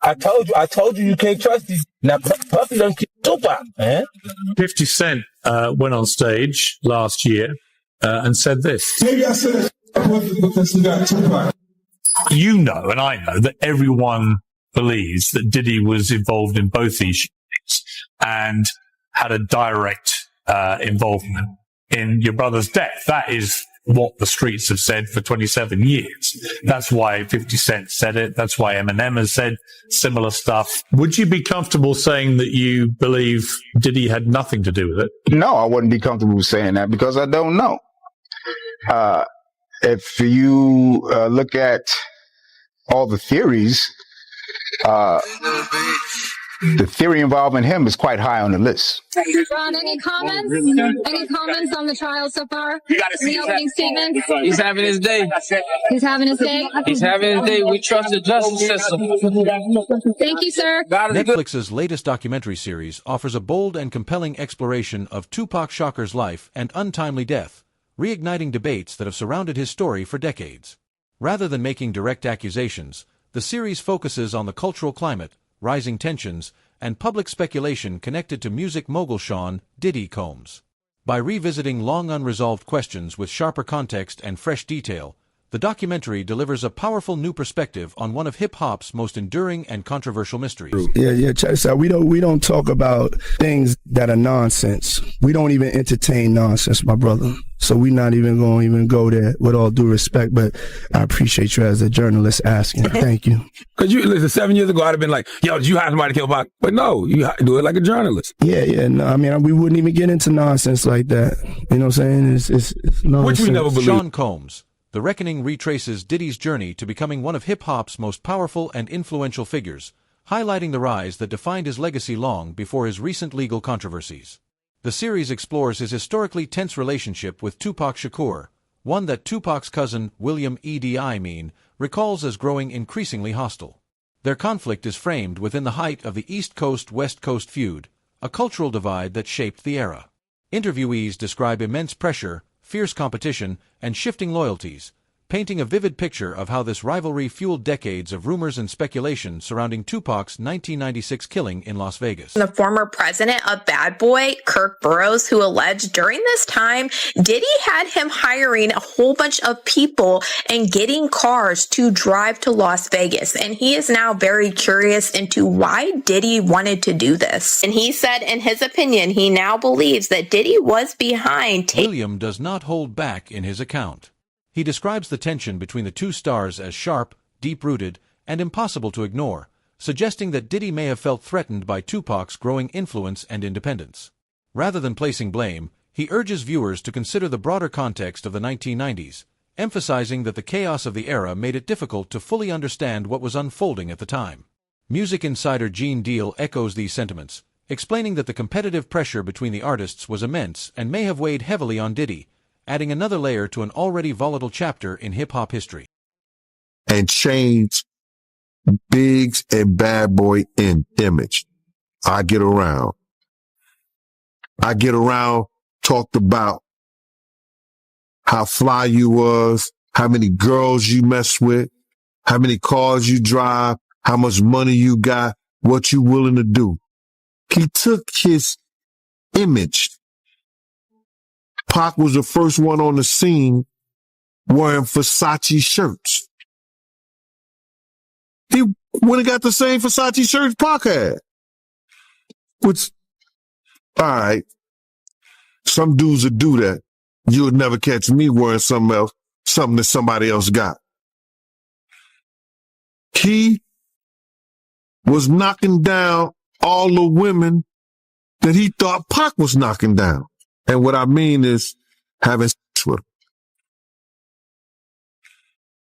I told you can't trust these. Now, Puffy done killed Tupac, man. 50 Cent went on stage last year and said this. Maybe I said because he got Tupac. You know, and I know, that everyone believes that Diddy was involved in both these shootings and had a direct involvement in your brother's death. That is what the streets have said for 27 years. That's why 50 Cent said it. That's why Eminem has said similar stuff. Would you be comfortable saying that you believe Diddy had nothing to do with it? No, I wouldn't be comfortable saying that because I don't know. If you look at all the theories, the theory involving him is quite high on the list. Ron, any comments? Any comments on the trial so far? The opening statement? He's having his day. He's having his day? He's having his day. We trust the justice system. Thank you, sir. Netflix's latest documentary series offers a bold and compelling exploration of Tupac Shakur's life and untimely death, reigniting debates that have surrounded his story for decades. Rather than making direct accusations, the series focuses on the cultural climate, rising tensions, and public speculation connected to music mogul Sean Diddy Combs. By revisiting long unresolved questions with sharper context and fresh detail, the documentary delivers a powerful new perspective on one of hip-hop's most enduring and controversial mysteries. Yeah, check this out. We don't talk about things that are nonsense. We don't even entertain nonsense, my brother. So we're not even going to go there, with all due respect, but I appreciate you as a journalist asking. Thank you. Because you listen, 7 years ago, I'd have been like, yo, did you hire somebody to kill Pac? But no, you do it like a journalist. Yeah. No, I mean, we wouldn't even get into nonsense like that. You know what I'm saying? It's nonsense. Which we never believed. Sean Combs. The Reckoning retraces Diddy's journey to becoming one of hip-hop's most powerful and influential figures, highlighting the rise that defined his legacy long before his recent legal controversies. The series explores his historically tense relationship with Tupac Shakur, one that Tupac's cousin, William Idi Amin, recalls as growing increasingly hostile. Their conflict is framed within the height of the East Coast-West Coast feud, a cultural divide that shaped the era. Interviewees describe immense pressure, fierce competition, and shifting loyalties, painting a vivid picture of how this rivalry fueled decades of rumors and speculation surrounding Tupac's 1996 killing in Las Vegas. The former president of Bad Boy, Kirk Burroughs, who alleged during this time, Diddy had him hiring a whole bunch of people and getting cars to drive to Las Vegas. And he is now very curious into why Diddy wanted to do this. And he said, in his opinion, he now believes that Diddy was behind. William does not hold back in his account. He describes the tension between the two stars as sharp, deep-rooted, and impossible to ignore, suggesting that Diddy may have felt threatened by Tupac's growing influence and independence. Rather than placing blame, he urges viewers to consider the broader context of the 1990s, emphasizing that the chaos of the era made it difficult to fully understand what was unfolding at the time. Music insider Gene Deal echoes these sentiments, explaining that the competitive pressure between the artists was immense and may have weighed heavily on Diddy, adding another layer to an already volatile chapter in hip-hop history. And change Biggs and Bad Boy in image. I get around, talked about how fly you was, how many girls you mess with, how many cars you drive, how much money you got, what you willing to do. He took his image. Pac was the first one on the scene wearing Versace shirts. He went and got the same Versace shirts Pac had. Which, all right, some dudes would do that. You would never catch me wearing something else, something that somebody else got. He was knocking down all the women that he thought Pac was knocking down. And what I mean is having sex with them.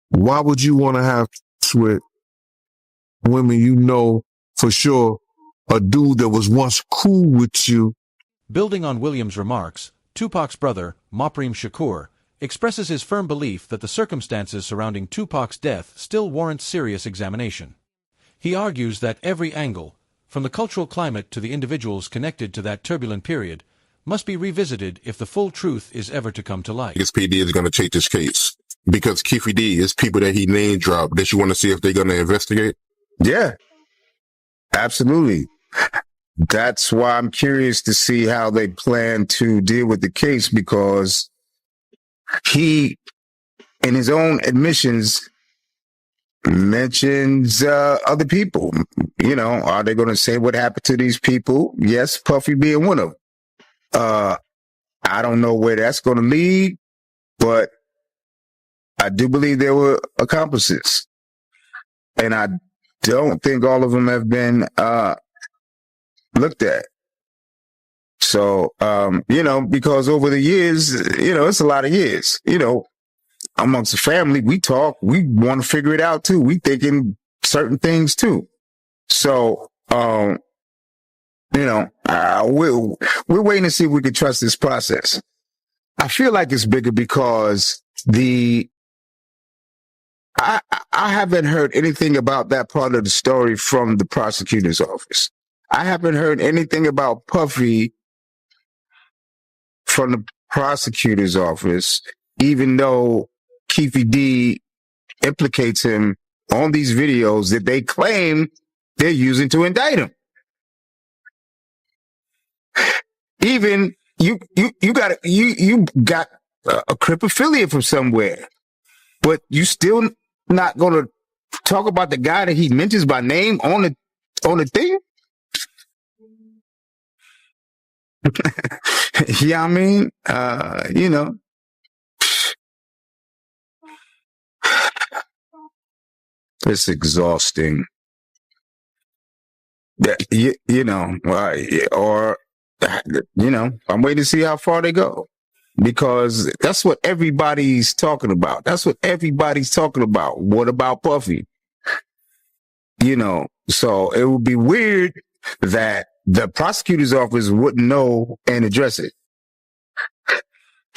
Why would you want to have sex with women you know for sure a dude that was once cool with you? Building on Williams' remarks, Tupac's brother, Mopreme Shakur, expresses his firm belief that the circumstances surrounding Tupac's death still warrant serious examination. He argues that every angle, from the cultural climate to the individuals connected to that turbulent period, must be revisited if the full truth is ever to come to light. PD is going to take this case because Keefy D is people that he name dropped that you want to see if they're going to investigate. Yeah. Absolutely. That's why I'm curious to see how they plan to deal with the case, because he, in his own admissions, mentions other people. You know, are they going to say what happened to these people? Yes, Puffy being one of them. I don't know where that's going to lead, but I do believe there were accomplices. And I don't think all of them have been looked at. So, you know, because over the years, you know, it's a lot of years, you know, amongst the family, we talk, we want to figure it out too. We thinking certain things too. So, you know, we're waiting to see if we can trust this process. I feel like it's bigger because I haven't heard anything about that part of the story from the prosecutor's office. I haven't heard anything about Puffy from the prosecutor's office, even though Keefy D implicates him on these videos that they claim they're using to indict him. Even you got a Crip affiliate from somewhere, but you still not going to talk about the guy that he mentions by name on the thing. Yeah, I mean, you know, it's exhausting. That you know, or you know, I'm waiting to see how far they go, because that's what everybody's talking about. That's what everybody's talking about. What about Puffy? You know, so it would be weird that the prosecutor's office wouldn't know and address it.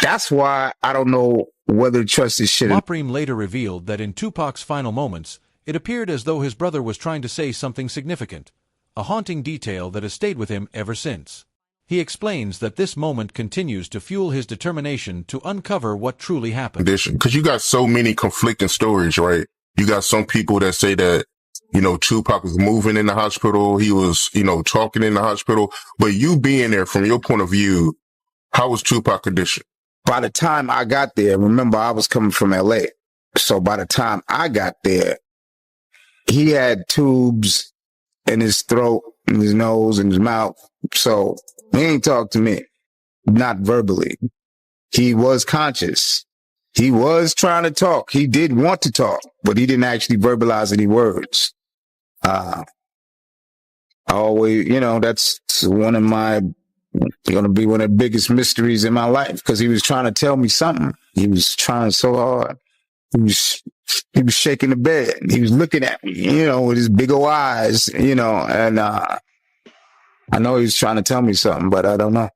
That's why I don't know whether to trust this shit. Mopreme later revealed that in Tupac's final moments, it appeared as though his brother was trying to say something significant, a haunting detail that has stayed with him ever since. He explains that this moment continues to fuel his determination to uncover what truly happened. Because you got so many conflicting stories, right? You got some people that say that, you know, Tupac was moving in the hospital. He was, you know, talking in the hospital. But you being there, from your point of view, how was Tupac's condition? By the time I got there, remember, I was coming from LA. So by the time I got there, he had tubes in his throat, in his nose, in his mouth. So he ain't talk to me, not verbally. He was conscious. He was trying to talk. He did want to talk, but he didn't actually verbalize any words. I always, you know, that's one of my, going to be one of the biggest mysteries in my life, because he was trying to tell me something. He was trying so hard. He was shaking the bed. He was looking at me, you know, with his big old eyes, you know, and I know he was trying to tell me something, but I don't know.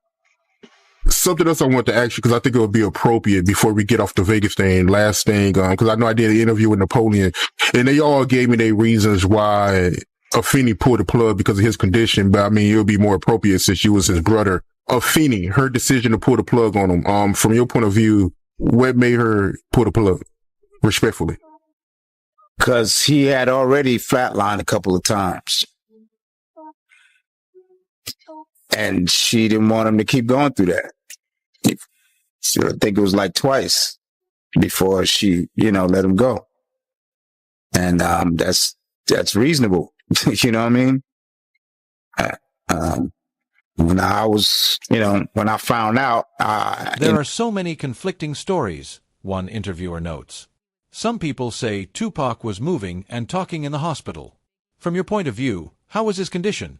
Something else I want to ask you, because I think it would be appropriate before we get off the Vegas thing, last thing, because I know I did an interview with Napoleon, and they all gave me their reasons why Afeni pulled the plug because of his condition. But I mean, it would be more appropriate since you was his brother. Afeni, her decision to pull the plug on him, from your point of view, what made her pull the plug? Respectfully. Because he had already flatlined a couple of times. And she didn't want him to keep going through that. I think it was like twice before she, you know, let him go. And that's reasonable. You know what I mean? When I was, you know, when I found out. There are so many conflicting stories, one interviewer notes. Some people say Tupac was moving and talking in the hospital. From your point of view, how was his condition?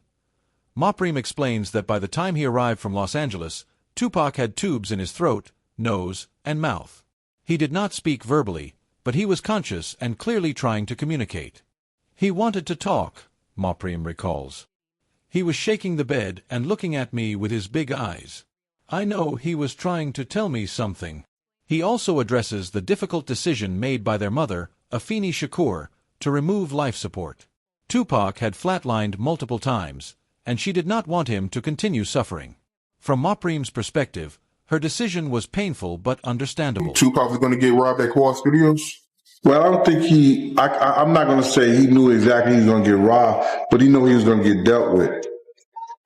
Mopreme explains that by the time he arrived from Los Angeles, Tupac had tubes in his throat, nose, and mouth. He did not speak verbally, but he was conscious and clearly trying to communicate. He wanted to talk, Mopreme recalls. He was shaking the bed and looking at me with his big eyes. I know he was trying to tell me something. He also addresses the difficult decision made by their mother, Afeni Shakur, to remove life support. Tupac had flatlined multiple times, and she did not want him to continue suffering. From Mopreme's perspective, her decision was painful but understandable. Tupac was going to get robbed at Quad Studios? Well, I don't think I'm not going to say he knew exactly he was going to get robbed, but he knew he was going to get dealt with.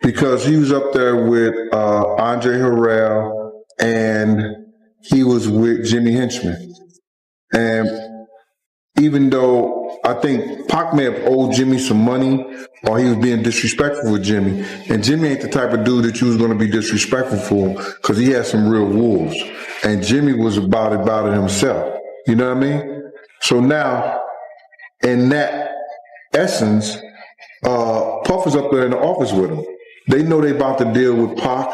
Because he was up there with Andre Harrell, and he was with Jimmy Henchman. And even though I think Pac may have owed Jimmy some money, or he was being disrespectful with Jimmy, and Jimmy ain't the type of dude that you was going to be disrespectful for, because he had some real wolves. And Jimmy was about it himself. You know what I mean? So now, in that essence, Puff is up there in the office with him. They know they about to deal with Pac,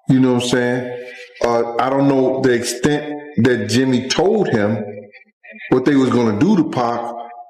you know what I'm saying? I don't know the extent that Jimmy told him what they was going to do to Pac,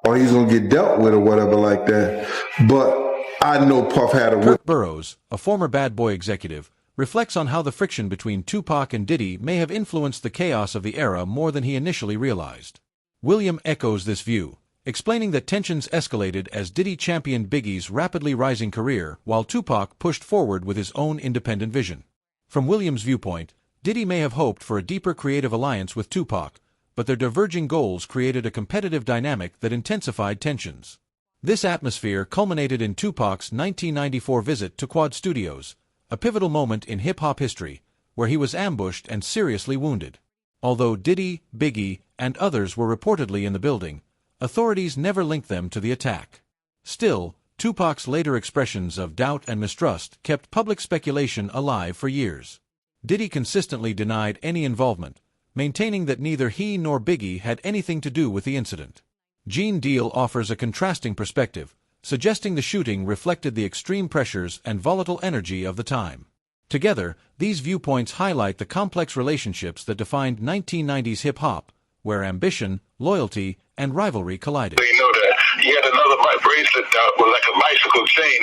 or he's going to get dealt with or whatever like that. But I know Puff had a... Kirk Burroughs, a former Bad Boy executive, reflects on how the friction between Tupac and Diddy may have influenced the chaos of the era more than he initially realized. William echoes this view, explaining that tensions escalated as Diddy championed Biggie's rapidly rising career while Tupac pushed forward with his own independent vision. From William's viewpoint, Diddy may have hoped for a deeper creative alliance with Tupac, but their diverging goals created a competitive dynamic that intensified tensions. This atmosphere culminated in Tupac's 1994 visit to Quad Studios, a pivotal moment in hip-hop history, where he was ambushed and seriously wounded. Although Diddy, Biggie, and others were reportedly in the building, authorities never linked them to the attack. Still, Tupac's later expressions of doubt and mistrust kept public speculation alive for years. Diddy consistently denied any involvement, maintaining that neither he nor Biggie had anything to do with the incident. Gene Deal offers a contrasting perspective, suggesting the shooting reflected the extreme pressures and volatile energy of the time. Together, these viewpoints highlight the complex relationships that defined 1990s hip-hop, where ambition, loyalty, and rivalry collided. You know that he had another bracelet that was like a bicycle chain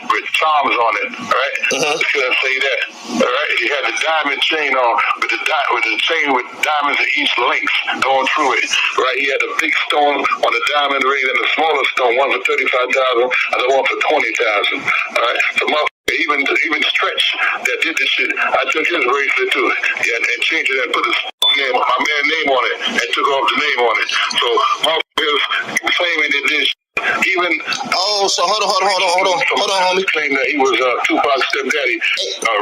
with charms on it, right? Just gonna say that, all right? He had the diamond chain on with the chain with diamonds at each links going through it, right? He had a big stone on the diamond ring and a smaller stone, one for $35,000 and the one for $20,000, all right? So even Stretch that did this shit, I took his bracelet too, and changed it and put his name, my man's name on it, and took off the name on it. So motherfuckers claiming that this even so hold on, homie. Claiming that he was Tupac's stepdaddy,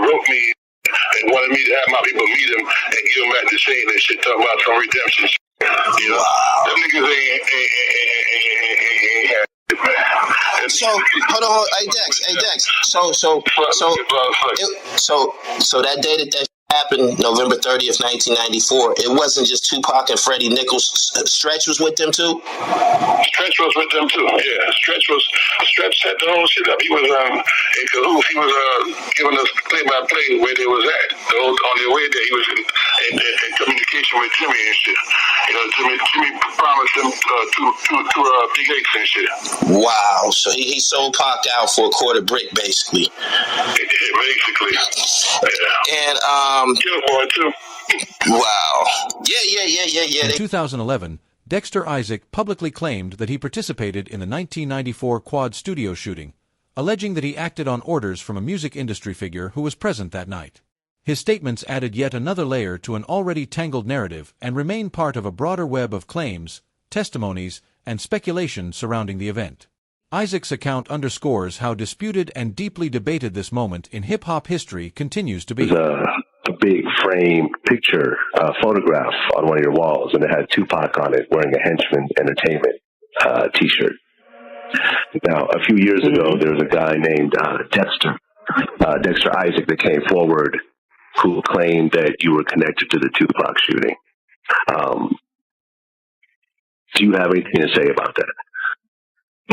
wrote me and wanted me to have my people meet him and give him back the chain and shit, talking about some redemption shit. You know, them niggas ain't So hold on, hey Dex. So that day that happened, November 30th, 1994, it wasn't just Tupac and Freddie Nichols. Stretch was with them too? Stretch was with them too, yeah. Stretch set the whole shit up. He was in cahoots. He was giving us play-by-play where they was at. On their way there, he was in communication with Jimmy and shit. You know, Jimmy promised him two big eggs and shit. Wow, so he sold Pac out for a quarter brick, basically. Basically, yeah. And Killboy too. Wow. Yeah. In 2011, Dexter Isaac publicly claimed that he participated in the 1994 Quad Studio shooting, alleging that he acted on orders from a music industry figure who was present that night. His statements added yet another layer to an already tangled narrative and remain part of a broader web of claims, testimonies, and speculation surrounding the event. Isaac's account underscores how disputed and deeply debated this moment in hip-hop history continues to be. A big frame picture, photograph on one of your walls, and it had Tupac on it wearing a Henchman Entertainment T-shirt. Now, a few years ago, there was a guy named Dexter Isaac that came forward who claimed that you were connected to the Tupac shooting. Do you have anything to say about that?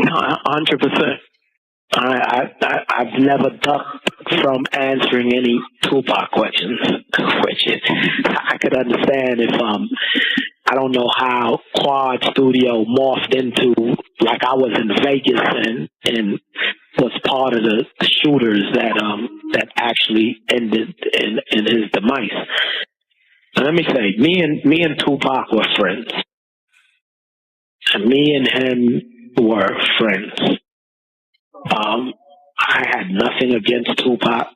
No, 100%. I've never ducked from answering any Tupac questions, which I could understand if I don't know how Quad Studio morphed into, like I was in Vegas and was part of the shooters that actually ended in his demise. And let me say, me and Tupac were friends. And me and him were friends. I had nothing against Tupac.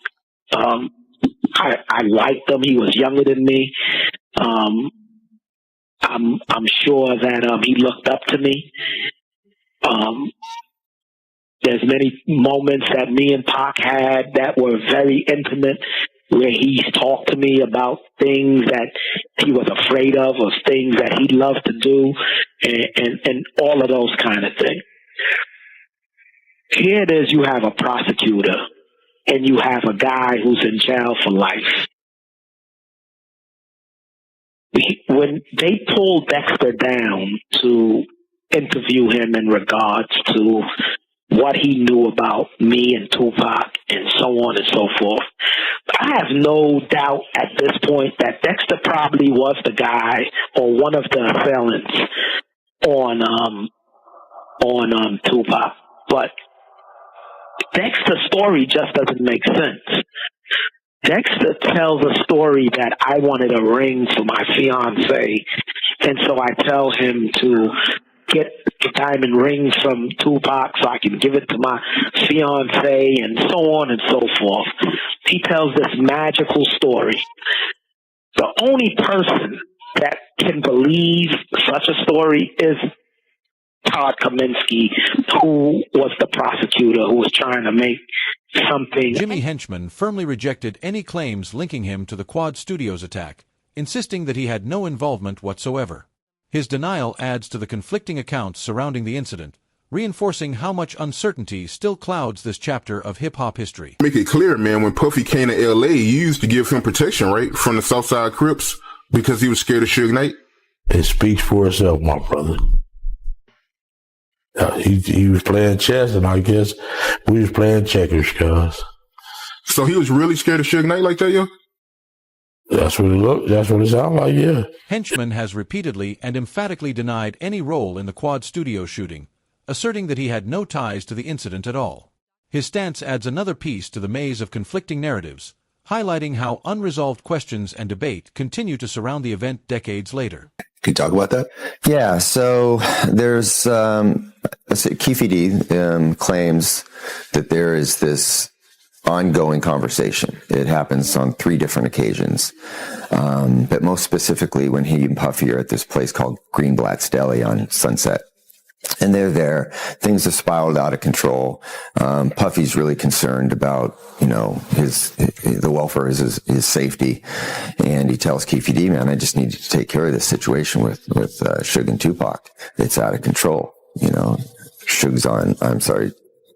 I liked him. He was younger than me. I'm sure that he looked up to me. There's many moments that me and Pac had that were very intimate, where he's talked to me about things that he was afraid of or things that he loved to do, and all of those kind of things. Here it is, you have a prosecutor and you have a guy who's in jail for life. When they pulled Dexter down to interview him in regards to what he knew about me and Tupac and so on and so forth, I have no doubt at this point that Dexter probably was the guy or one of the assailants on Tupac. But Dexter's story just doesn't make sense. Dexter tells a story that I wanted a ring for my fiance, and so I tell him to get the diamond ring from Tupac so I can give it to my fiance, and so on and so forth. He tells this magical story. The only person that can believe such a story is Todd Kaminsky, who was the prosecutor who was trying to make something. Jimmy Henchman firmly rejected any claims linking him to the Quad Studios attack, insisting that he had no involvement whatsoever. His denial adds to the conflicting accounts surrounding the incident, reinforcing how much uncertainty still clouds this chapter of hip-hop history. Make it clear, man, when Puffy came to L.A., you used to give him protection, right, from the Southside Crips because he was scared of Suge Knight? It speaks for itself, my brother. He was playing chess, and I guess we was playing checkers, cuz. So he was really scared of Suge Knight like that, yo? That's what it looked. That's what it sounded like, yeah. Henchman has repeatedly and emphatically denied any role in the Quad Studio shooting, asserting that he had no ties to the incident at all. His stance adds another piece to the maze of conflicting narratives, highlighting how unresolved questions and debate continue to surround the event decades later. Can you talk about that? Yeah, so there's, Keefe D claims that there is this ongoing conversation. It happens on 3 different occasions, but most specifically when he and Puffy are at this place called Greenblatt's Deli on Sunset. And they're there. Things have spiraled out of control. Puffy's really concerned about, the welfare is his safety. And he tells Keefe D, man, I just need you to take care of this situation with Suge and Tupac. It's out of control.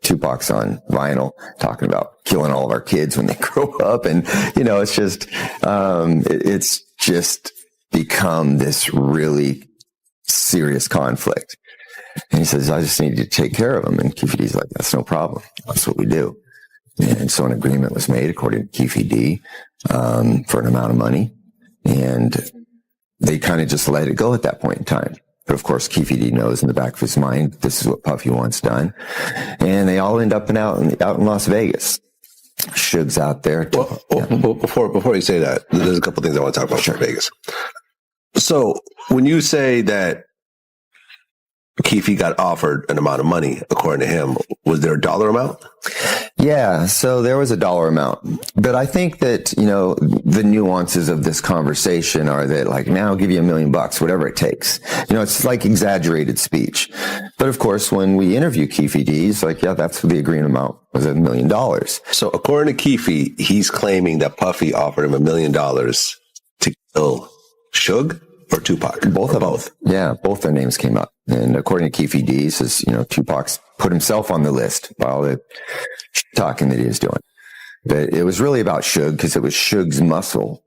Tupac's on vinyl talking about killing all of our kids when they grow up. And, it's just become this really serious conflict. And he says, I just need you to take care of him. And Keefe D's like, that's no problem. That's what we do. And so an agreement was made, according to Keefe D, for an amount of money. And they kind of just let it go at that point in time. But of course, Keefe D knows in the back of his mind, this is what Puffy wants done. And they all end up out in Las Vegas. Suge's out there. Well, before you say that, there's a couple things I want to talk about for Vegas. So when you say that Keefe got offered an amount of money, according to him, was there a dollar amount? Yeah, so there was a dollar amount. But I think that, the nuances of this conversation are that, like, now I'll give you $1 million, whatever it takes. It's like exaggerated speech. But of course, when we interview Keefe D, he's like, yeah, that's the agreement amount was $1 million. So according to Keefe, he's claiming that Puffy offered him $1 million to kill Suge or Tupac? Both of both. Yeah, both their names came up. And according to Keefe D, he says, Tupac's put himself on the list by all the talking that he was doing. But it was really about Suge because it was Suge's muscle